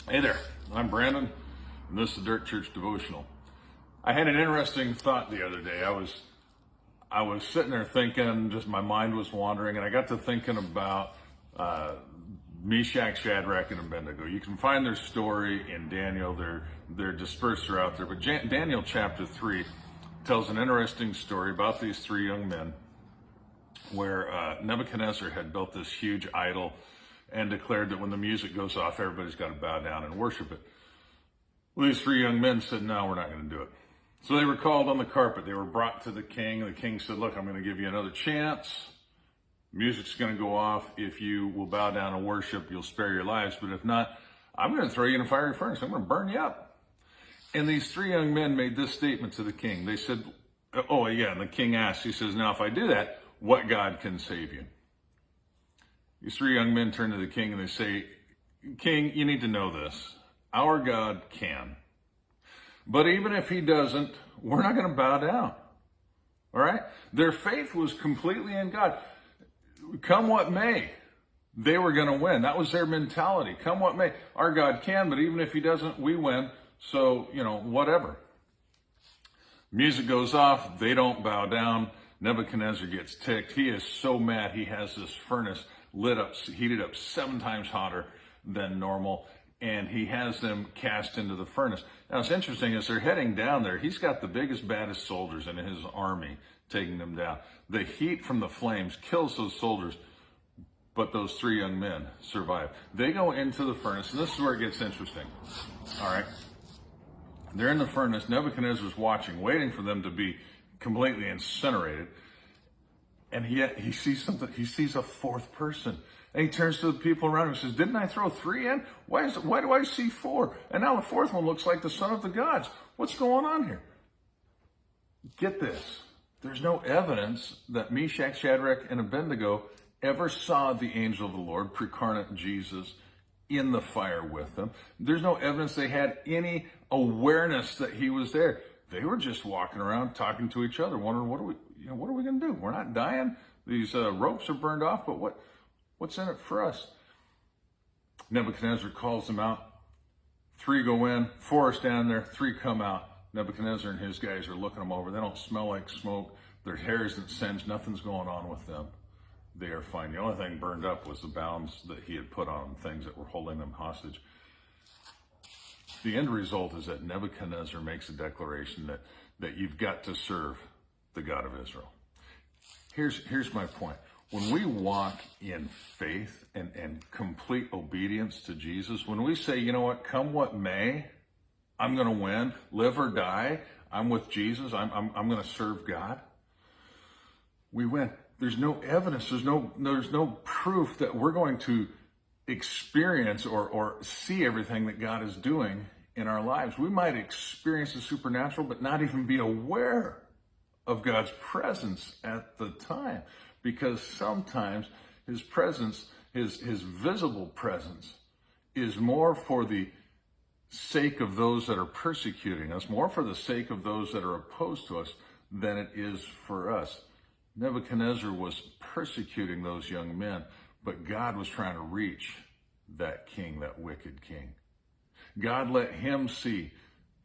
Hey there, I'm Brandon, and this is the Dirt Church Devotional. I had an interesting thought the other day. I was sitting there thinking, just my mind was wandering, and I got to thinking about Meshach, Shadrach, and Abednego. You can find their story in Daniel. They're dispersed throughout there, but Daniel chapter 3 tells an interesting story about these three young men, where Nebuchadnezzar had built this huge idol and declared that when the music goes off, everybody's got to bow down and worship it. Well, these three young men said, no, we're not going to do it. So they were called on the carpet. They were brought to the king. The king said, look, I'm going to give you another chance. Music's going to go off. If you will bow down and worship, you'll spare your lives. But if not, I'm going to throw you in a fiery furnace. I'm going to burn you up. And these three young men made this statement to the king. They said, oh, yeah, and the king asked, he says, now, if I do that, what God can save you? These three young men turn to the king and they say, King, you need to know this. Our God can. But even if he doesn't, we're not going to bow down. All right? Their faith was completely in God. Come what may, they were going to win. That was their mentality. Come what may. Our God can, but even if he doesn't, we win. So, whatever. Music goes off. They don't bow down. Nebuchadnezzar gets ticked. He is so mad. He has this furnace lit up, heated up 7 times hotter than normal, and he has them cast into the furnace. Now, what's interesting is they're heading down there. He's got the biggest, baddest soldiers in his army taking them down. The heat from the flames kills those soldiers, but those three young men survive. They go into the furnace, and this is where it gets interesting. All right. They're in the furnace. Nebuchadnezzar's watching, waiting for them to be completely incinerated. And yet he sees something. He sees a fourth person. And he turns to the people around him and says, didn't I throw 3 in? Why do I see 4? And now the fourth one looks like the son of the gods. What's going on here? Get this. There's no evidence that Meshach, Shadrach, and Abednego ever saw the angel of the Lord, pre-incarnate Jesus, in the fire with them. There's no evidence they had any awareness that he was there. They were just walking around talking to each other, wondering, what are we going to do? We're not dying. These ropes are burned off, but what's in it for us? Nebuchadnezzar calls them out. 3 go in, 4 are standing there, 3 come out. Nebuchadnezzar and his guys are looking them over. They don't smell like smoke. Their hair isn't singed. Nothing's going on with them. They are fine. The only thing burned up was the bounds that he had put on them, things that were holding them hostage. The end result is that Nebuchadnezzar makes a declaration that you've got to serve the God of Israel. Here's my point. When we walk in faith and complete obedience to Jesus, when we say, you know what, come what may, I'm going to win, live or die, I'm with Jesus, I'm going to serve God, we win. There's no evidence, there's no proof that we're going to experience or see everything that God is doing in our lives. We might experience the supernatural, but not even be aware of God's presence at the time, because sometimes his presence, his visible presence, is more for the sake of those that are persecuting us, more for the sake of those that are opposed to us than it is for us. Nebuchadnezzar was persecuting those young men, but God was trying to reach that king, that wicked king. God let him see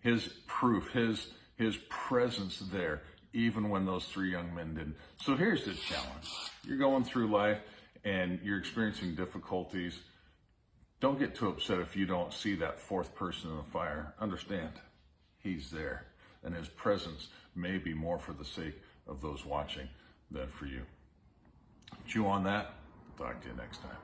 his proof, his presence there, even when those 3 young men didn't. So here's the challenge. You're going through life and you're experiencing difficulties. Don't get too upset if you don't see that fourth person in the fire. Understand, he's there, and his presence may be more for the sake of those watching than for you. Chew on that. Talk to you next time.